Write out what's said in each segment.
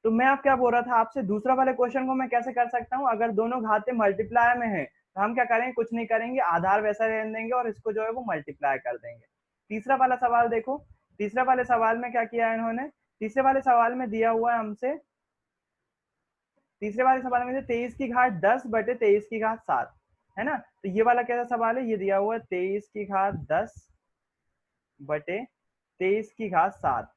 तो मैं अब क्या बोल रहा था आपसे, दूसरा वाले क्वेश्चन को मैं कैसे कर सकता हूँ, अगर दोनों घाते मल्टीप्लाई में है तो हम क्या करेंगे, कुछ नहीं करेंगे, आधार वैसा रहने देंगे और इसको जो है वो मल्टीप्लाई कर देंगे। तीसरा वाला सवाल देखो, तीसरे वाले सवाल में क्या किया है इन्होंने, तीसरे वाले सवाल में दिया हुआ है हमसे, तीसरे वाले सवाल में 23 की घात 10/23 की घात 7 है ना। तो ये वाला कैसा सवाल है, ये दिया हुआ है 23 की घात 10/23 की घात 7,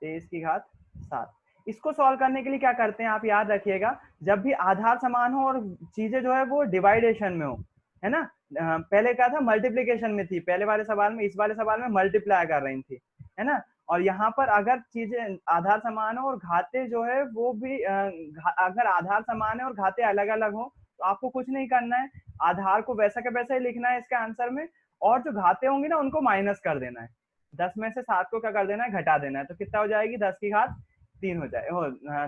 23 की घात 7। इसको सॉल्व करने के लिए क्या करते हैं आप याद रखिएगा, जब भी आधार समान हो और चीजें जो है वो डिवाइडेशन में हो, है ना। पहले क्या था, मल्टीप्लीकेशन में थी पहले वाले सवाल में, इस वाले सवाल में मल्टीप्लाई कर रही थी, है ना। और यहाँ पर अगर चीजें आधार समान हो और घाते जो है वो भी अगर आधार समान है और घाते अलग अलग हो तो आपको कुछ नहीं करना है, आधार को वैसा का वैसा ही लिखना है इसके आंसर में, और जो घाते होंगी ना उनको माइनस कर देना है, 10 में से 7 को क्या कर देना है, घटा देना है। तो कितना हो जाएगी, 10 की घात 3 हो जाए,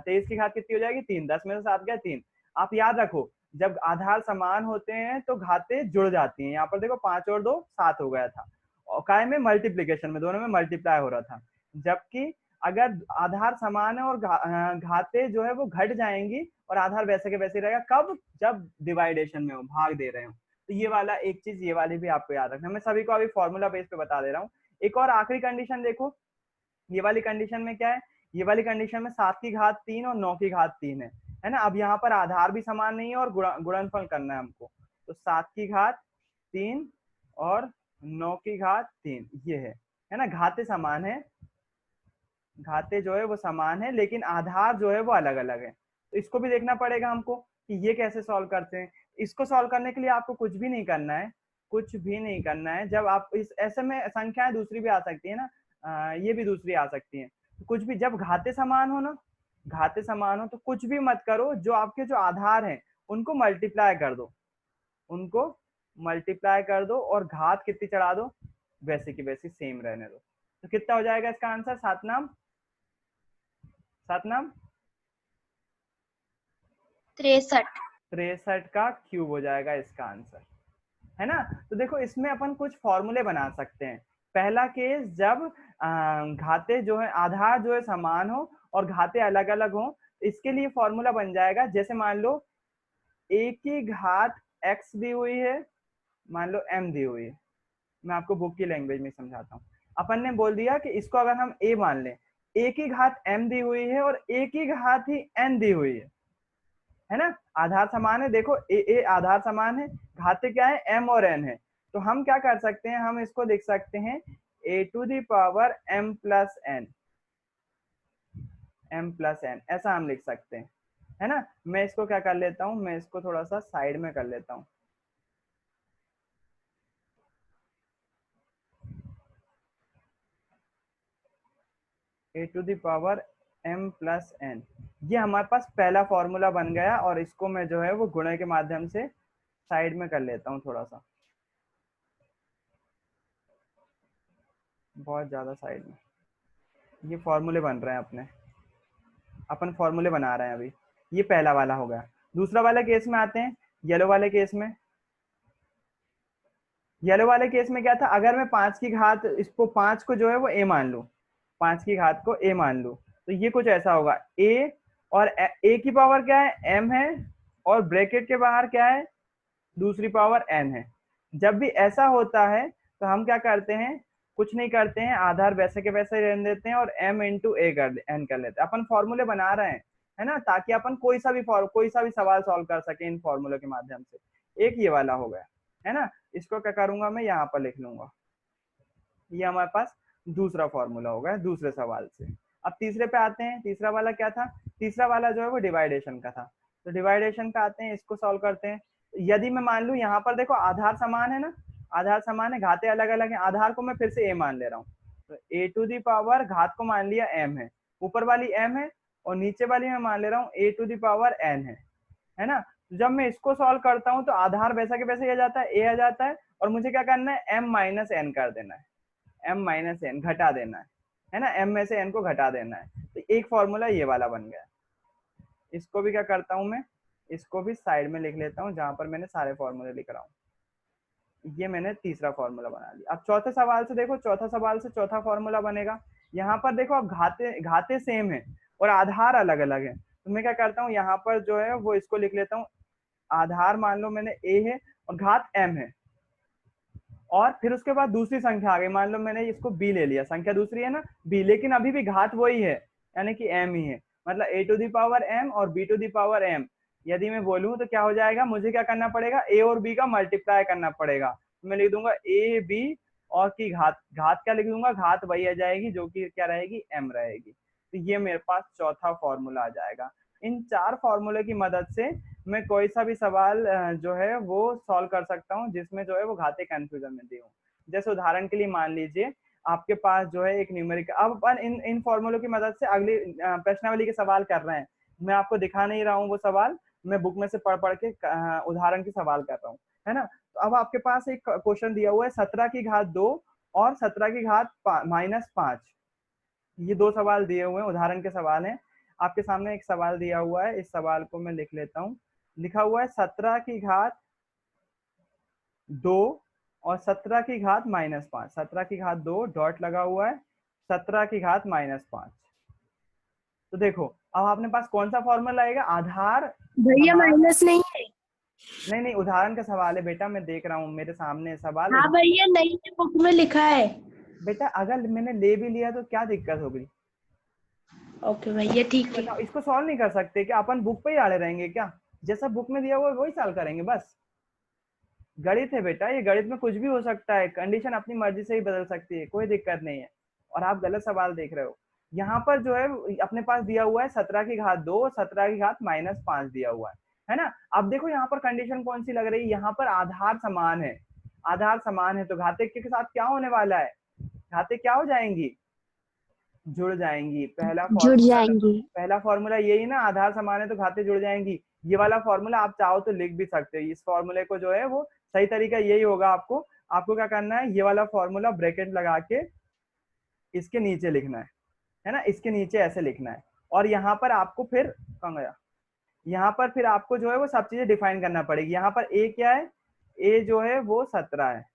23 की घात कितनी हो जाएगी, 3, 10 में से 7 गया 3। आप याद रखो, जब आधार समान होते हैं तो घाते जुड़ जाती हैं, यहाँ पर देखो 5 और 2 7 हो गया था, और काय में मल्टीप्लीकेशन में दोनों में मल्टीप्लाई हो रहा था। जबकि अगर आधार समान है और घाते जो है वो घट जाएंगी और आधार वैसे के वैसे रहेगा, कब, जब डिवाइडेशन में हो, भाग दे रहे हो। तो ये वाला एक चीज, ये वाली भी आपको याद रखना, मैं सभी को अभी फॉर्मूला बेस पे बता दे रहा हूँ। एक और आखिरी कंडीशन देखो, ये वाली कंडीशन में क्या है, ये वाली कंडीशन में 7 की घात 3 और 9 की घात 3 है ना। अब यहाँ पर आधार भी समान नहीं है और गुणनफल करना है हमको, तो 7 की घात 3 और 9 की घात 3 ये है ना। घाते समान है, घाते जो है वो समान है, लेकिन आधार जो है वो अलग अलग है। तो इसको भी देखना पड़ेगा हमको कि ये कैसे सॉल्व करते हैं। इसको सॉल्व करने के लिए आपको कुछ भी नहीं करना है, कुछ भी नहीं करना है। जब आप इस ऐसे में संख्याएं दूसरी भी आ सकती है ना, ये भी दूसरी आ सकती है, तो कुछ भी, जब घाते समान हो ना, घाते समान हो तो कुछ भी मत करो, जो आपके जो आधार हैं उनको मल्टीप्लाई कर दो, उनको मल्टीप्लाई कर दो और घात कितनी चढ़ा दो, वैसे की वैसी सेम रहने दो। तो कितना हो जाएगा इसका आंसर, 7 नाम 63। 63 का क्यूब हो जाएगा इसका आंसर, है ना। तो देखो इसमें अपन कुछ फॉर्मूले बना सकते हैं। पहला केस, जब घाते जो है, आधार जो है समान हो और घाते अलग अलग हो, इसके लिए फॉर्मूला बन जाएगा, जैसे मान लो a की घात x दी हुई है, मान लो m दी हुई है, मैं आपको बुक की लैंग्वेज में समझाता हूँ। अपन ने बोल दिया कि इसको अगर हम a मान लें, a की घात m दी हुई है और a की घात ही n दी हुई है ना। आधार समान है, देखो ए आधार समान है, घाते क्या है, m और n है। तो हम क्या कर सकते हैं, हम इसको लिख सकते हैं a⁻m+n, ऐसा हम लिख सकते हैं, है ना। मैं इसको क्या कर लेता हूँ, मैं इसको थोड़ा सा साइड में कर लेता हूँ, a⁻m+n, ये हमारे पास पहला फॉर्मूला बन गया, और इसको मैं जो है वो गुणे के माध्यम से साइड में कर लेता हूँ, थोड़ा सा बहुत ज्यादा साइड में। ये फॉर्मूले बन रहे हैं अपने, अपन फॉर्मूले बना रहे हैं अभी। ये पहला वाला हो गया। दूसरा वाला केस में आते हैं, येलो वाले केस में। येलो वाले केस में क्या था, अगर मैं 5 की घात, इसको 5 को जो है वो a मान लूं, 5 की घात को a मान लूं, तो ये कुछ ऐसा होगा, a और a की पावर क्या है, m है, और ब्रैकेट के बाहर क्या है, दूसरी पावर n है। जब भी ऐसा होता है तो हम क्या करते हैं, कुछ नहीं करते हैं, आधार वैसे के वैसे ही रहने देते हैं और m इंटू a कर n कर लेते हैं। अपन फॉर्मूले बना रहे हैं, है ना, ताकि अपन कोई सा भी सवाल सॉल्व कर सके इन फॉर्मूले के माध्यम से। एक ये वाला हो गया, है ना। इसको क्या करूंगा, मैं यहाँ पर लिख लूंगा, ये हमारे पास दूसरा फॉर्मूला हो गया दूसरे सवाल से। अब तीसरे पे आते हैं, तीसरा वाला क्या था, तीसरा वाला जो है वो डिवाइडेशन का था। तो डिवाइडेशन पे आते हैं, इसको सॉल्व करते हैं। यदि मैं मान लूं, यहाँ पर देखो आधार समान है ना, आधार समान है, घाते अलग अलग है, आधार को मैं फिर से a मान ले रहा हूँ, तो a⁻, घात को मान लिया m है, ऊपर वाली m है और नीचे वाली मैं मान ले रहा हूँ a⁻n है ना। जब मैं इसको सॉल्व करता हूँ तो आधार वैसा के वैसे आ जाता है, a आ जाता है, और मुझे क्या करना है, m-n कर देना है, m-n घटा देना है ना, m में से n को घटा देना है। तो एक फॉर्मूला ये वाला बन गया। इसको भी क्या करता हूँ मैं, इसको भी साइड में लिख लेता हूँ, जहां पर मैंने सारे फॉर्मूले लिख रहा हूँ। ये मैंने तीसरा फॉर्मूला बना लिया। अब चौथे सवाल से देखो, चौथा सवाल से चौथा फॉर्मूला बनेगा। यहाँ पर देखो, अब घाते सेम है और आधार अलग अलग है। तो मैं क्या करता हूँ यहाँ पर जो है वो इसको लिख लेता हूँ, आधार मान लो मैंने a है और घात m है, और फिर उसके बाद दूसरी संख्या आ गई, मान लो मैंने इसको b ले लिया, संख्या दूसरी है ना b, लेकिन अभी भी घात वही है, यानी कि m ही है, मतलब a to the power m और b to the power m। यदि मैं बोलूं तो क्या हो जाएगा, मुझे क्या करना पड़ेगा, a और b का मल्टीप्लाई करना पड़ेगा। तो मैं लिख दूंगा a b और की घात, घात क्या लिख दूंगा, घात वही आ जाएगी जो कि क्या रहेगी, m रहेगी। तो ये मेरे पास चौथा फॉर्मूला आ जाएगा। इन 4 फॉर्मूले की मदद से मैं कोई सा भी सवाल जो है वो सॉल्व कर सकता हूँ जिसमें जो है वो घाते कंफ्यूजन में दी हूँ। जैसे उदाहरण के लिए मान लीजिए आपके पास जो है एक न्यूमेरिक, अब अपन इन इन फॉर्मूलों की मदद से अगली प्रश्नावली के सवाल कर रहे हैं। मैं आपको दिखा नहीं रहा हूँ वो सवाल, मैं बुक में से पढ़ पढ़ के उदाहरण की सवाल कर रहा हूँ, है ना। तो अब आपके पास एक क्वेश्चन दिया हुआ है 17 की घात 2 और 17 की घात -5, ये 2 सवाल दिए हुए हैं, उदाहरण के सवाल हैं। आपके सामने एक सवाल दिया हुआ है, इस सवाल को मैं लिख लेता हूँ। लिखा हुआ है 17 की घात 2 और 17 की घात -5, 17 की घात 2 डॉट लगा हुआ है, 17 की घात -5। तो देखो अब आपने पास कौन सा फॉर्मूला आएगा, आधार भैया समान, माइनस नहीं है। नहीं नहीं उदाहरण का सवाल है बेटा, मैं देख रहा हूँ मेरे सामने सवाल हाँ भैया, नहीं है, बुक में लिखा है। बेटा अगर मैंने ले भी लिया तो क्या दिक्कत होगी, ओके भैया, ठीक है। बताओ, इसको सॉल्व नहीं कर सकते क्या, अपन बुक पे ही अड़े रहेंगे क्या, जैसा बुक में दिया हुआ है वही सॉल्व करेंगे बस। गणित है बेटा, ये गणित में कुछ भी हो सकता है, कंडीशन अपनी मर्जी से ही बदल सकती है, कोई दिक्कत नहीं है। और आप गलत सवाल देख रहे हो। यहाँ पर जो है अपने पास दिया हुआ है 17 की घात 2 और 17 की घात -5 दिया हुआ है ना। अब देखो यहाँ पर कंडीशन कौन सी लग रही है, यहाँ पर आधार समान है, आधार समान है तो घाते के साथ क्या होने वाला है, घाते क्या हो जाएंगी, जुड़ जाएंगी। जुड़ जाएंगी। पहला फॉर्मूला यही ना, आधार समान है तो घाते जुड़ जाएंगी। ये वाला फॉर्मूला आप चाहो तो लिख भी सकते हो, इस फॉर्मूले को जो है वो सही तरीका यही होगा। आपको आपको क्या करना है, ये वाला फॉर्मूला ब्रैकेट लगा के इसके नीचे लिखना है ना, इसके नीचे ऐसे लिखना है। और यहाँ पर आपको फिर कहाँ गया, यहाँ पर फिर आपको जो है वो सब चीजें डिफाइन करना पड़ेगी। यहाँ पर ए क्या है, ए जो है वो 17 है,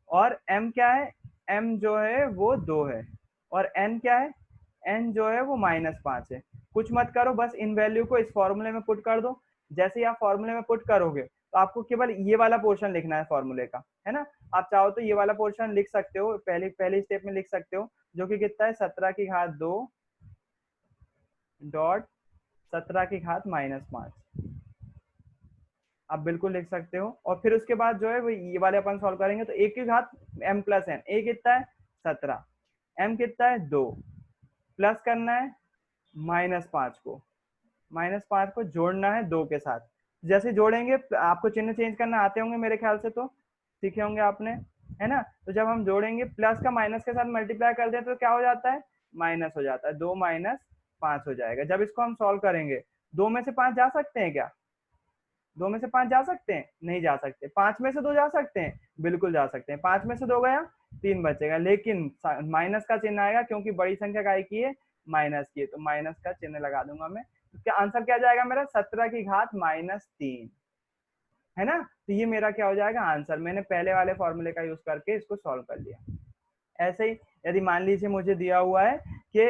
और m क्या है, m जो है वो 2 है, और n क्या है, n जो है वो -5 है। कुछ मत करो, बस इन वैल्यू को इस फॉर्मूले में पुट कर दो। जैसे ही आप फॉर्मूले में पुट करोगे तो आपको केवल ये वाला पोर्शन लिखना है फॉर्मूले का, है ना। आप चाहो तो ये वाला पोर्शन लिख सकते हो, पहले पहले स्टेप में लिख सकते हो, जो कि कितना है 17 की घात 2 डॉट 17 की घात -5, आप बिल्कुल लिख सकते हो। और फिर उसके बाद जो है वो ये वाले अपन सॉल्व करेंगे, तो एक की घात m प्लस n, a कितना है 17, m कितना है 2, प्लस करना है -5 को, -5 को जोड़ना है 2 के साथ। जैसे जोड़ेंगे आपको चिन्ह चेंज करना आते होंगे मेरे ख्याल से, तो सीखे होंगे आपने, है ना। तो जब हम जोड़ेंगे प्लस का माइनस के साथ मल्टीप्लाई कर दें तो क्या हो जाता है, माइनस हो जाता है, 2 -5 हो जाएगा। जब इसको हम सॉल्व करेंगे 2 में से 5 जा सकते हैं क्या, 2 में से 5 जा सकते हैं, नहीं जा सकते। 5 में से 2 जा सकते हैं, बिल्कुल जा सकते हैं। 5 में से 2 गया, 3 बचेगा, लेकिन माइनस का चिन्ह आएगा क्योंकि बड़ी संख्या काय की है, माइनस की है, तो माइनस का चिन्ह लगा दूंगा मैं। क्या आंसर क्या जाएगा मेरा, 17 की घात -3, है ना। तो ये मेरा क्या हो जाएगा आंसर, मैंने पहले वाले फॉर्मूले का यूज करके इसको सॉल्व कर लिया। ऐसे ही यदि मान लीजिए मुझे दिया हुआ है कि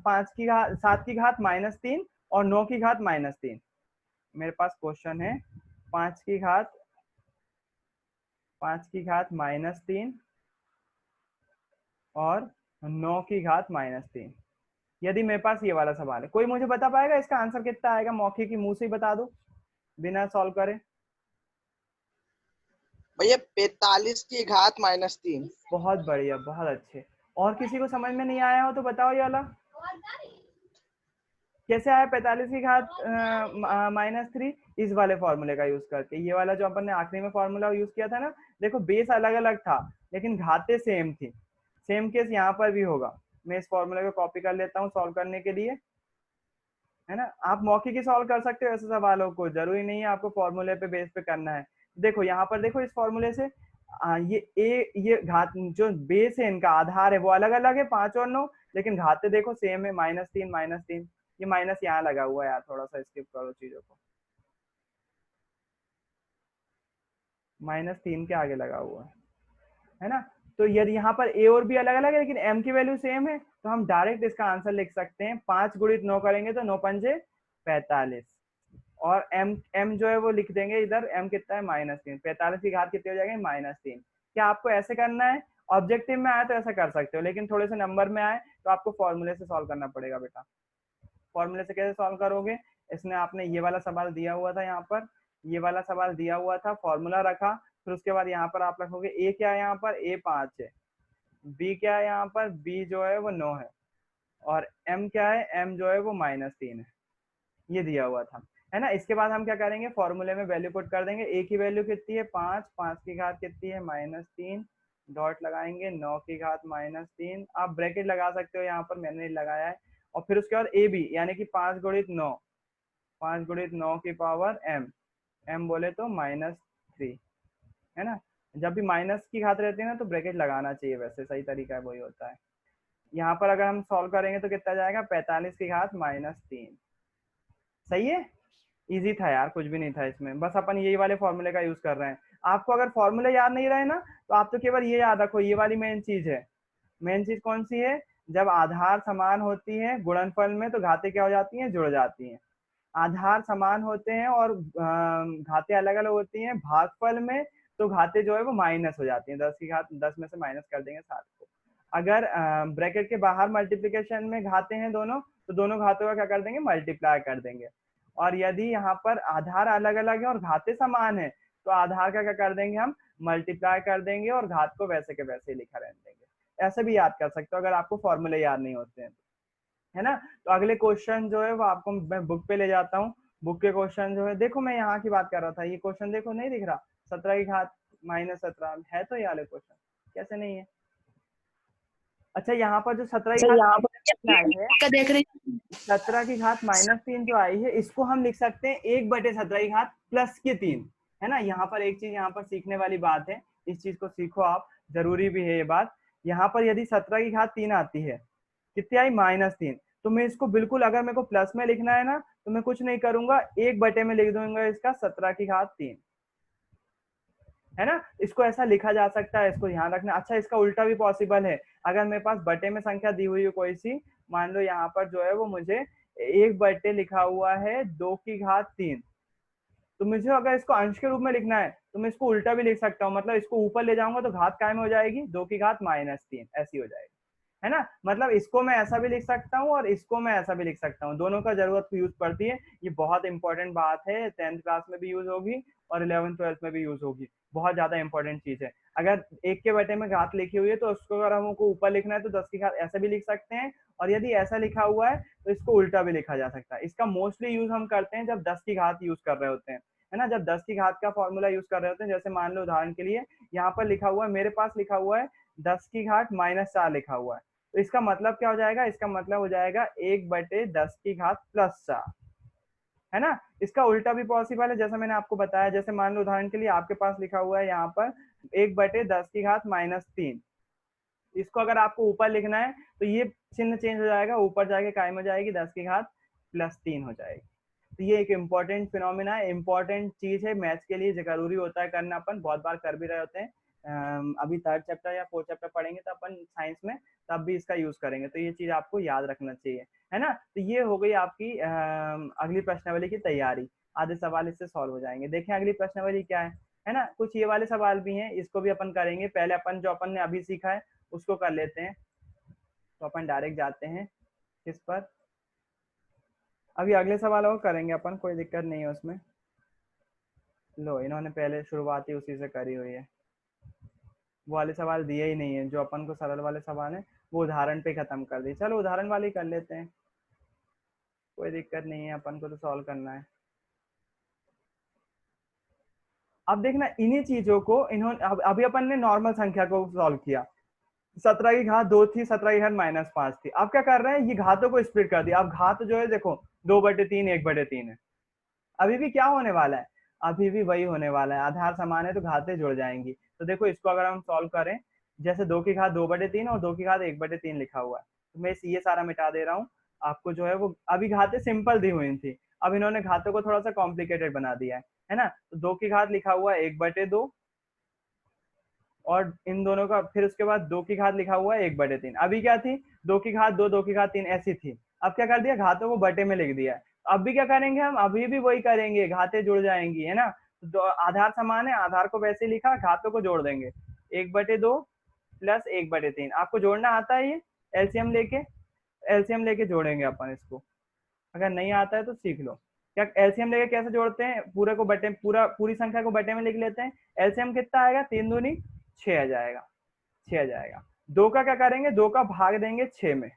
5 की घात 7 की घात -3 और 9 की घात -3, मेरे पास क्वेश्चन है 5 की घात -3 और 9 की घात -3। यदि मेरे पास ये वाला सवाल है, कोई मुझे बता पाएगा इसका आंसर कितना आएगा, मौखिक की मुंह से ही बता दो बिना सॉल्व करे। भैया 45 की घात -3। बहुत बढ़िया, बहुत अच्छे। और किसी को समझ में नहीं आया हो तो बताओ ये वाला कैसे आया, 45 की घात -3, इस वाले फॉर्मूले का यूज करके। ये वाला जो अपन ने आखिरी में फॉर्मूला यूज किया था ना, देखो बेस अलग अलग था लेकिन घाते सेम थी। सेम केस यहाँ पर भी होगा। मैं इस फॉर्मूले को कॉपी कर लेता हूँ सॉल्व करने के लिए, है ना। आप मौखिक ही सॉल्व कर सकते हो ऐसे सवालों को, जरूरी नहीं है आपको फॉर्मूले पे बेस पे करना है। देखो यहाँ पर देखो, इस फॉर्मूले से ये घात जो बेस है इनका आधार है वो अलग अलग है 5 और 9, लेकिन घाते देखो सेम है, -3 ये माइनस यहाँ लगा हुआ है यार, थोड़ा सा स्किप करो चीजों को, -3 के आगे लगा हुआ है ना। तो यदि यहाँ पर ए और बी अलग अलग है लेकिन m की वैल्यू सेम है, तो हम डायरेक्ट इसका आंसर लिख सकते हैं 5 गुणित 9 करेंगे तो 9 पंजे 45, और m जो है वो लिख देंगे इधर, m कितना है -3, 45 की घात कितनी हो जाएगी -3। क्या आपको ऐसे करना है? ऑब्जेक्टिव में आए तो ऐसा कर सकते हो, लेकिन थोड़े से नंबर में आए तो आपको फॉर्मूले से सॉल्व करना पड़ेगा बेटा। फॉर्मूले से कैसे सॉल्व करोगे? इसमें आपने ये वाला सवाल दिया हुआ था, यहाँ पर ये वाला सवाल दिया हुआ था, फॉर्मूला रखा, फिर उसके बाद यहाँ पर आप रखोगे a क्या है, यहाँ पर a 5 है, b क्या है, यहाँ पर b जो है वो 9 है, और m क्या है, m जो है वो -3 है, ये दिया हुआ था, है ना। इसके बाद हम क्या करेंगे, फॉर्मूले में वैल्यू पुट कर देंगे। a की वैल्यू कितनी है 5, 5 की घात कितनी है -3, डॉट लगाएंगे 9 की घात -3, आप ब्रैकेट लगा सकते हो, यहाँ पर मैंने नहीं लगाया है। और फिर उसके बाद ए बी यानी कि 5 गुणित 9, 5 गुणित 9 की पावर m बोले तो -3, है ना। जब भी माइनस की घात रहती है ना तो ब्रैकेट लगाना चाहिए, वैसे सही तरीका है वही होता है। यहाँ पर अगर हम सॉल्व करेंगे तो कितना जाएगा, 45 की घात -3। सही है, इजी था यार, कुछ भी नहीं था इसमें, बस अपन यही वाले फॉर्मूले का यूज कर रहे हैं। आपको अगर फॉर्मूले याद नहीं रहे ना तो आप तो केवल ये याद रखो, ये वाली मेन चीज है। मेन चीज कौन सी है? जब आधार समान होती है गुणनफल में तो घातें क्या हो जाती हैं, जुड़ जाती हैं। आधार समान होते हैं और घातें अलग अलग होती हैं भागफल में तो घातें जो है वो माइनस हो जाती हैं, 10 की घात 10 में से माइनस कर देंगे 7 को। अगर ब्रैकेट के बाहर मल्टीप्लिकेशन में घातें हैं दोनों, तो दोनों घातों का क्या कर देंगे, मल्टीप्लाई कर देंगे। और यदि यहाँ पर आधार अलग अलग है और घातें समान है तो आधार का क्या कर देंगे, हम मल्टीप्लाई कर देंगे और घात को वैसे के वैसे लिखा रहने देंगे। ऐसे भी याद कर सकते हो अगर आपको फॉर्मूले याद नहीं होते हैं, है ना। तो अगले क्वेश्चन जो है वो आपको मैं बुक पे ले जाता हूँ। बुक के क्वेश्चन जो है, देखो मैं यहाँ की बात कर रहा था, ये क्वेश्चन देखो नहीं दिख रहा, 17 की घात -17 है, तो ये वाले क्वेश्चन कैसे नहीं है। अच्छा, यहाँ पर जो 17 की घात आई है, देख रही 17 की घात -3 जो आई है, इसको हम लिख सकते हैं 1/17 की घात +3, है ना। यहाँ पर एक चीज यहाँ पर सीखने वाली बात है, इस चीज को सीखो आप, जरूरी भी है ये बात। यहाँ पर यदि 17 की घात 3 आती है, कितनी आई -3, तो मैं इसको बिल्कुल, अगर मेरे को प्लस में लिखना है ना तो मैं कुछ नहीं करूंगा, 1/में में लिख दूंगा इसका 17 की घात 3, है ना। इसको ऐसा लिखा जा सकता है, इसको ध्यान रखना। अच्छा, इसका उल्टा भी पॉसिबल है, अगर मेरे पास बटे में संख्या दी हुई है कोई सी, मान लो यहाँ पर जो है वो मुझे 1/, लिखा हुआ है 2 की घात 3, तो मुझे अगर इसको अंश के रूप में लिखना है तो मैं इसको उल्टा भी लिख सकता हूँ, मतलब इसको ऊपर ले जाऊंगा तो घात काय में हो जाएगी, 2 की घात -3, ऐसी हो जाएगी, है ना। मतलब इसको मैं ऐसा भी लिख सकता हूँ और इसको मैं ऐसा भी लिख सकता हूँ, दोनों का जरूरत यूज पड़ती है। ये बहुत इंपॉर्टेंट बात है, 10th क्लास में भी यूज होगी और 11th 12th में भी यूज होगी, बहुत ज्यादा इंपॉर्टेंट चीज है। अगर 1 के बटे में घात लिखी हुई है तो उसको अगर हमको ऊपर लिखना है तो 10 की घात ऐसे भी लिख सकते हैं, और यदि ऐसा लिखा हुआ है तो इसको उल्टा भी लिखा जा सकता है। इसका मोस्टली यूज हम करते हैं जब 10 की घात यूज कर रहे होते हैं, है ना। जब 10 की घात का फॉर्मूला यूज कर रहे होते हैं, जैसे मान लो उदाहरण के लिए यहाँ पर लिखा हुआ है, मेरे पास लिखा हुआ है 10 की घात -4 लिखा हुआ है, तो इसका मतलब क्या हो जाएगा, इसका मतलब हो जाएगा 1/10 की घात +4, है ना। इसका उल्टा भी पॉसिबल है, जैसा मैंने आपको बताया, जैसे मान लो उदाहरण के लिए आपके पास लिखा हुआ है यहाँ पर 1/10 की घात -3, इसको अगर आपको ऊपर लिखना है तो ये चिन्ह चेंज हो जाएगा, ऊपर जाके कायम हो जाएगी 10 की घात +3 हो जाएगी। तो ये एक इम्पोर्टेंट फिनोमिना है, इम्पोर्टेंट चीज है, मैथ्स के लिए जरूरी होता है करना, अपन बहुत बार कर भी रहे होते हैं। अभी 3rd चैप्टर या 4th चैप्टर पढ़ेंगे तो अपन साइंस में, तब भी इसका यूज करेंगे, तो ये चीज आपको याद रखना चाहिए, है ना। तो ये हो गई आपकी अगली प्रश्नावली की तैयारी, आधे सवाल इससे सॉल्व हो जाएंगे। देखें अगली प्रश्नावली क्या है ना। कुछ ये वाले सवाल भी हैं, इसको भी अपन करेंगे, पहले अपन जो अपन ने अभी सीखा है उसको कर लेते हैं। तो अपन डायरेक्ट जाते हैं किस पर, अभी अगले सवाल और करेंगे अपन, कोई दिक्कत नहीं है उसमें। लो, इन्होंने पहले शुरुआत ही उसी से करी हुई है, वो वाले सवाल दिए ही नहीं है, जो अपन को सरल वाले सवाल है वो उदाहरण पे खत्म कर दी। चलो उदाहरण वाले कर लेते हैं, कोई दिक्कत नहीं है, अपन को तो सॉल्व करना है। अब देखना, इन्हीं चीजों को इन्होंने, अभी अपन ने नॉर्मल संख्या को सॉल्व किया, 17 की घात 2 थी, 17 की घात -5 थी। अब क्या कर रहे हैं, ये घातों को स्प्लिट कर दिया। अब घात जो है देखो 2/3 1/3 है, अभी भी क्या होने वाला है, अभी भी वही होने वाला है, आधार समान है तो घातें जुड़ जाएंगी। तो देखो इसको अगर हम सॉल्व करें, जैसे 2 की घात 2/3 और 2 की घात 1/3 लिखा हुआ है, तो मैं ये सारा मिटा दे रहा हूँ। आपको जो है वो अभी घातें सिंपल दी हुई थी, अब इन्होंने घातों को थोड़ा सा कॉम्प्लिकेटेड बना दिया है ना। तो 2 की घात लिखा हुआ है 1/2, और इन दोनों का फिर उसके बाद 2 की घात लिखा हुआ है 1/3। अभी क्या थी, 2 की घात 2, 2 की घात 3 ऐसी थी। अब क्या कर दिया, घातों को बटे में लिख दिया है। अब भी क्या करेंगे हम, अभी भी वही करेंगे, घातें जुड़ जाएंगी, है ना। तो आधार समान है, आधार को वैसे लिखा, घातों को जोड़ देंगे। 1/2 प्लस 1/3 आपको जोड़ना आता है, ये एलसीएम लेके जोड़ेंगे अपन इसको। अगर नहीं आता है तो सीख लो। क्या एलसीएम लेके कैसे जोड़ते हैं, पूरी संख्या को बटे में लिख लेते हैं। एलसीएम कितना आएगा, 3 दूनी 6 आ जाएगा, 6 आ जाएगा। 2 का क्या करेंगे, 2 का भाग देंगे 6 में,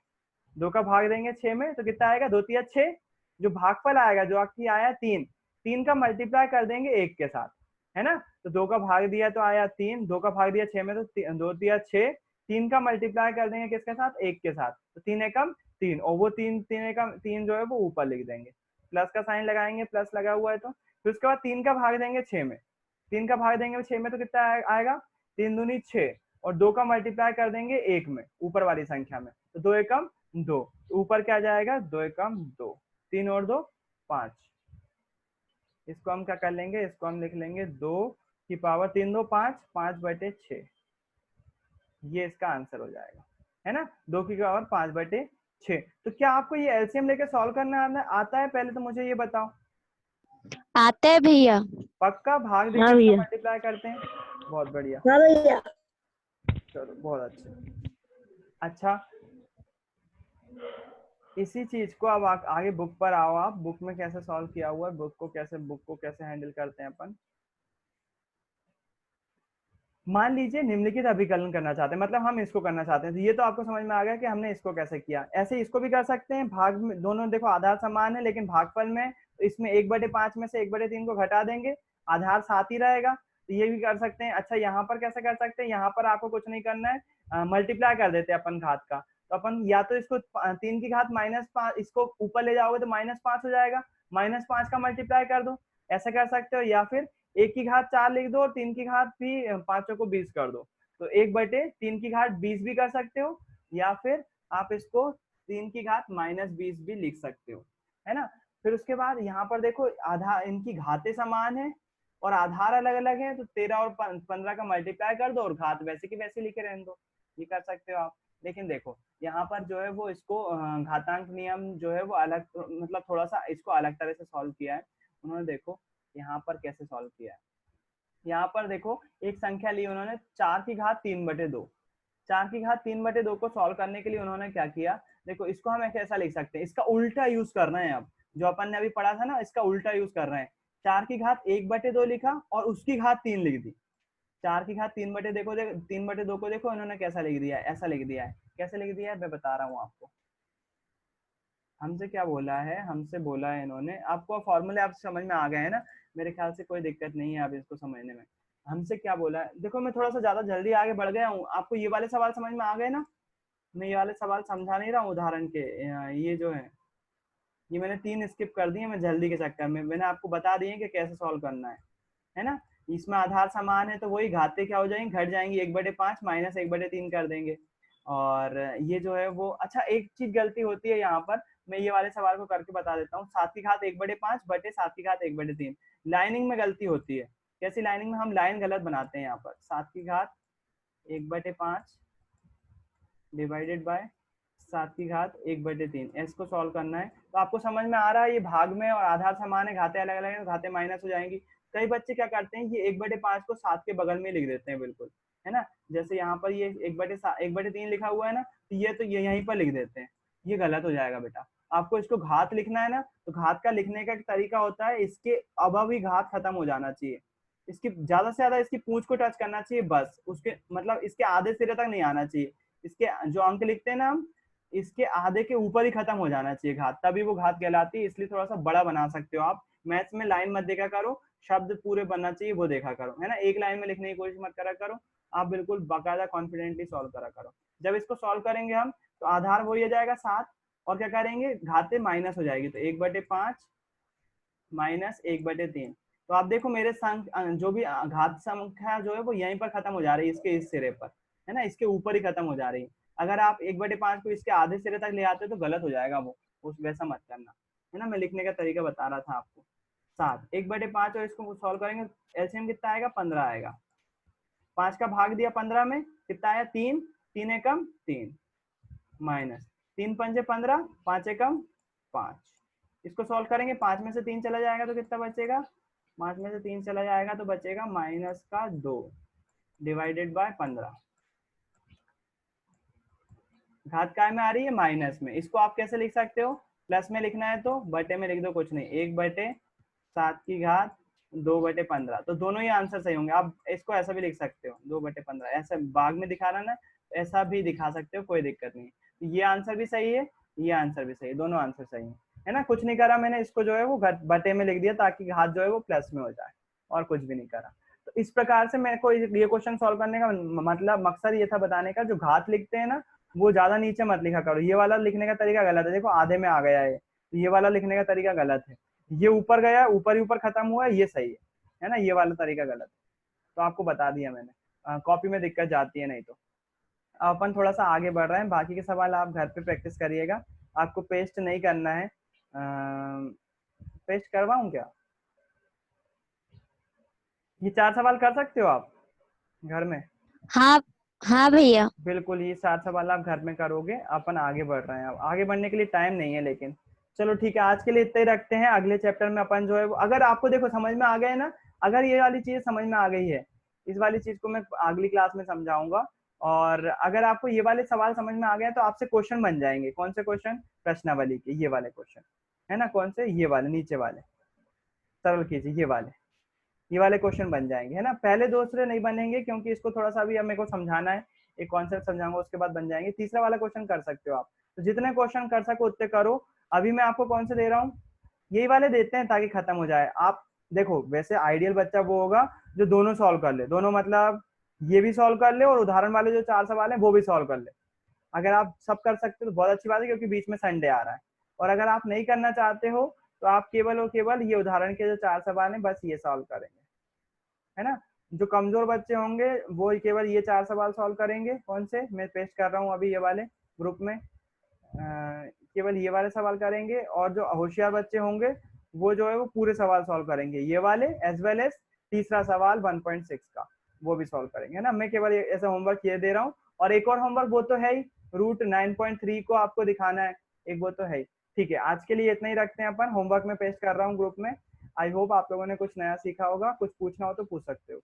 2 का भाग देंगे 6 में, तो कितना आएगा, 2 तिया 6। जो भागफल आएगा, जो आपकी आया 3, 3 का मल्टीप्लाई कर देंगे 1 के साथ, है ना। तो 2 का भाग दिया तो आया 3, 2 का भाग दिया 6 में, तो 2 तिया 6, 3 का मल्टीप्लाई कर देंगे किसके साथ, 1 के साथ, तो 3 एकम 3, और वो 3 एकम 3 जो है वो ऊपर लिख देंगे, प्लस का साइन लगाएंगे, प्लस लगा हुआ है तो। फिर उसके बाद 3 का भाग देंगे 6 में, 3 का भाग देंगे 6 में, तो कितना आएगा, 3 दूनी 6, और 2 का मल्टीप्लाई कर देंगे 1 में, ऊपर वाली संख्या में, तो 2 एकम 2, ऊपर क्या जाएगा, 2 एकम 2, 3 और 2 5। इसको हम क्या कर लेंगे, इसको हम लिख लेंगे 2 की पावर 3 2 5, 5/6। ये इसका आंसर हो जाएगा, है ना, 2 की पावर 5/6। तो क्या आपको ये एलसीएम लेके सॉल्व करना आता है, पहले तो मुझे ये बताओ। आता है भैया। पक्का, भाग देके हाँ इसका भैया। मल्टीप्लाई करते हैं, बहुत बढ़िया, हाँ भैया। चलो बहुत अच्छा। इसी चीज को अब आगे बुक पर आओ, आप बुक में कैसे सॉल्व किया हुआ है, बुक को कैसे हैंडल करते हैं अपन। मान लीजिए निम्नलिखित अभिकलन करना चाहते हैं, मतलब हम इसको करना चाहते हैं, तो ये तो आपको समझ में आ गया कि हमने इसको कैसे किया। ऐसे इसको भी कर सकते हैं, भाग में दोनों देखो आधार समान है, लेकिन भागफल में तो इसमें 1/5 में से 1/3 को घटा देंगे, आधार साथ ही रहेगा, तो ये भी कर सकते हैं। अच्छा, यहाँ पर कैसे कर सकते हैं, यहाँ पर आपको कुछ नहीं करना है, मल्टीप्लाई कर देते हैं अपन घात का। तो अपन या तो इसको 3 की घात -5, इसको ऊपर ले जाओगे तो -5 हो जाएगा, -5 का मल्टीप्लाई कर दो, ऐसा कर सकते हो। या फिर 1 की घात 4 लिख दो और 3 की घात भी 5 को 20 कर दो, तो 1/3 की घात 20 भी कर सकते हो, या फिर आप इसको 3 की घात -20 भी लिख सकते हो, है ना। फिर उसके बाद यहाँ पर देखो, आधार इनकी घातें समान है और आधार अलग अलग है, तो 13 और 15 का मल्टीप्लाई कर दो और घात वैसे की वैसे लिखे रहने दो, ये कर सकते हो आप। लेकिन देखो यहाँ पर जो है वो इसको घातांक नियम जो है वो अलग, मतलब थोड़ा सा इसको अलग तरह से सॉल्व किया है उन्होंने। देखो यहाँ पर कैसे सॉल्व किया है, यहाँ पर देखो एक संख्या ली उन्होंने 4 की घात 3/2, 4 की घात 3/2 को सॉल्व करने के लिए उन्होंने क्या किया, देखो इसको हम ऐसा लिख सकते हैं, इसका उल्टा यूज कर रहे हैं। अब जो अपन ने अभी पढ़ा था ना, इसका उल्टा यूज कर रहे हैं। 4 की घात 1/2 लिखा और उसकी घात 3 लिख दी। 4 की घात 3/2 को देखो इन्होंने कैसा लिख दिया है, ऐसा लिख दिया है। कैसे लिख दिया है मैं बता रहा हूँ आपको। हमसे क्या बोला है, हमसे बोला है इन्होंने, आपको फॉर्मूले आप समझ में आ गए हैं ना, मेरे ख्याल से कोई दिक्कत नहीं है अब इसको समझने में। हमसे क्या बोला है, देखो मैं थोड़ा सा ज्यादा जल्दी आगे बढ़ गया हूँ, आपको ये वाले सवाल समझ में आ गए ना। मैं ये वाले सवाल समझा नहीं रहा हूँ उदाहरण के, ये जो है ये मैंने 3 स्किप कर दिए मैं जल्दी के चक्कर में, मैंने आपको बता दिए कि कैसे सॉल्व करना है ना। इसमें आधार समान है तो वही घाते क्या हो जाएंगी, घट जाएंगी, 1/5 -1/3 कर देंगे। और ये जो है वो, अच्छा एक चीज गलती होती है यहाँ पर, मैं ये वाले सवाल को करके बता देता हूँ। 7 की घात 1/5 बटे 7 की घात 1/3, लाइनिंग में गलती होती है। कैसी लाइनिंग में, हम लाइन गलत बनाते हैं यहाँ पर। 7 की घात 1/5 डिवाइडेड बाय 7 की घात 1/3, इसको सॉल्व करना है। तो आपको समझ में आ रहा है, ये भाग में और आधार समान है, घाते अलग अलग है, घाते माइनस हो जाएंगी। कई बच्चे क्या करते हैं, ये 1/5 को 7 के बगल में लिख देते हैं बिल्कुल, है ना। जैसे यहाँ पर ये 1/3 लिखा हुआ है ना, तो ये यहीं पर लिख देते हैं, ये गलत हो जाएगा बेटा। आपको इसको घात लिखना है ना, तो घात का लिखने का एक तरीका होता है, इसके अबव ही घात खत्म हो जाना चाहिए, इसकी ज्यादा से ज्यादा इसकी पूंछ को टच करना चाहिए बस, उसके मतलब इसके आधे सिरे तक नहीं आना चाहिए। इसके जो अंक लिखते हैं ना हम, इसके आधे के ऊपर ही खत्म हो जाना चाहिए घात, तभी वो घात कहलाती है। इसलिए थोड़ा सा बड़ा बना सकते हो आप। मैथ्स में लाइन मत देखा करो, शब्द पूरे बनना चाहिए वो देखा करो, है ना। एक लाइन में लिखने की कोशिश मत करा करो, आप बिल्कुल बाकायदा कॉन्फिडेंटली सॉल्व करा करो। जब इसको सॉल्व करेंगे हम, तो आधार वही हो जाएगा 7, और क्या करेंगे, घाते माइनस हो जाएगी, तो 1/5 -1/3। तो आप देखो मेरे जो भी घात संख्या जो है वो यहीं पर खत्म हो जा रही है, इसके इस सिरे पर, है ना, इसके ऊपर ही खत्म हो जा रही है। अगर आप 1/5 को इसके आधे सिरे तक ले आते तो गलत हो जाएगा वो, उस वैसा मत करना, है ना। मैं लिखने का तरीका बता रहा था आपको। 7 1/5 और इसको सॉल्व करेंगे, एलसीएम कितना आएगा, 15 आएगा। 5 का भाग दिया 15 में, कितना आया 3, 3 एकम 3 माइनस 3 पंजे 15, 5 एकम 5। इसको सॉल्व करेंगे, 5 में से 3 चला जाएगा तो कितना बचेगा, 5 में से 3 चला जाएगा तो बचेगा -2 डिवाइडेड बाय 15। घात काय में आ रही है, माइनस में। इसको आप कैसे लिख सकते हो, प्लस में लिखना है तो बटे में लिख दो, कुछ नहीं, 1/7 की घात 2/15। तो दोनों ही आंसर सही होंगे। आप इसको ऐसा भी लिख सकते हो 2/15, ऐसा भाग में दिखा रहा ना, ऐसा भी दिखा सकते हो, कोई दिक्कत नहीं। तो ये आंसर भी सही है, ये आंसर भी सही है, दोनों आंसर सही है ना। कुछ नहीं करा मैंने, इसको जो है वो बटे में लिख दिया ताकि घात जो है वो प्लस में हो जाए, और कुछ भी नहीं करा। तो इस प्रकार से मेरे को ये क्वेश्चन सॉल्व करने का मतलब मकसद ये था बताने का, जो घात लिखते हैं ना वो ज्यादा नीचे मत लिखा करो। ये वाला लिखने का तरीका गलत है, देखो आधे में आ गया है, तो ये वाला लिखने का तरीका गलत है। ये ऊपर गया, ऊपर ही ऊपर खत्म हुआ, ये सही है ना, ये वाला तरीका गलत है। तो आपको बता दिया मैंने, कॉपी में दिक्कत जाती है नहीं तो। अपन थोड़ा सा आगे बढ़ रहे हैं, बाकी के सवाल आप घर पे प्रैक्टिस करिएगा। आपको पेस्ट नहीं करना है, पेस्ट करवाऊं क्या, ये 4 सवाल कर सकते हो आप घर में? हाँ हाँ भैया। बिल्कुल, ये 4 सवाल आप घर में करोगे। अपन आगे बढ़ रहे हैं, अब आगे बढ़ने के लिए टाइम नहीं है, लेकिन चलो ठीक है, आज के लिए इतना ही रखते हैं। अगले चैप्टर में अपन जो है अगर आपको देखो समझ में आ गया है ना, अगर ये वाली चीज समझ में आ गई है, इस वाली चीज को मैं अगली क्लास में समझाऊंगा। और अगर आपको ये वाले सवाल समझ में आ गए तो आपसे क्वेश्चन बन जाएंगे। कौन से क्वेश्चन, प्रश्नावली के ये वाले क्वेश्चन है ना, कौन से, ये वाले नीचे वाले, सरल कीजिए, ये वाले क्वेश्चन बन जाएंगे, है ना। पहले दूसरे नहीं बनेंगे क्योंकि इसको थोड़ा सा भी अब मेरे को समझाना है, एक कॉन्सेप्ट समझाऊंगा, उसके बाद बन जाएंगे। तीसरा वाला क्वेश्चन कर सकते हो आप, तो जितने क्वेश्चन कर सको उतने करो। अभी मैं आपको कौन से दे रहा हूँ, यही वाले देते हैं ताकि खत्म हो जाए। आप देखो, वैसे आइडियल बच्चा वो होगा जो दोनों सॉल्व कर ले, दोनों मतलब ये भी सॉल्व कर ले और उदाहरण वाले जो 4 सवाल है वो भी सॉल्व कर ले। अगर आप सब कर सकते हो तो बहुत अच्छी बात है, क्योंकि बीच में संडे आ रहा है। और अगर आप नहीं करना चाहते हो तो आप केवल और केवल ये उदाहरण के जो 4 सवाल है बस ये सॉल्व करेंगे, है ना। जो कमजोर बच्चे होंगे वो केवल ये 4 सवाल सॉल्व करेंगे। कौन से, मैं पेस्ट कर रहा हूँ अभी ये वाले ग्रुप में, केवल ये वाले सवाल करेंगे। और जो होशियार बच्चे होंगे वो जो है वो पूरे सवाल सॉल्व करेंगे, ये वाले एज वेल एज तीसरा सवाल 1.6 का, वो भी सॉल्व करेंगे, है ना। मैं केवल ऐसा होमवर्क ये दे रहा हूँ। और एक और होमवर्क वो तो है ही, रूट 9.3 को आपको दिखाना है, एक वो तो है ही। ठीक है, आज के लिए इतना ही रखते हैं अपन। होमवर्क में पेस्ट कर रहा हूँ ग्रुप में। आई होप आप लोगों ने कुछ नया सीखा होगा। कुछ पूछना हो तो पूछ सकते हो।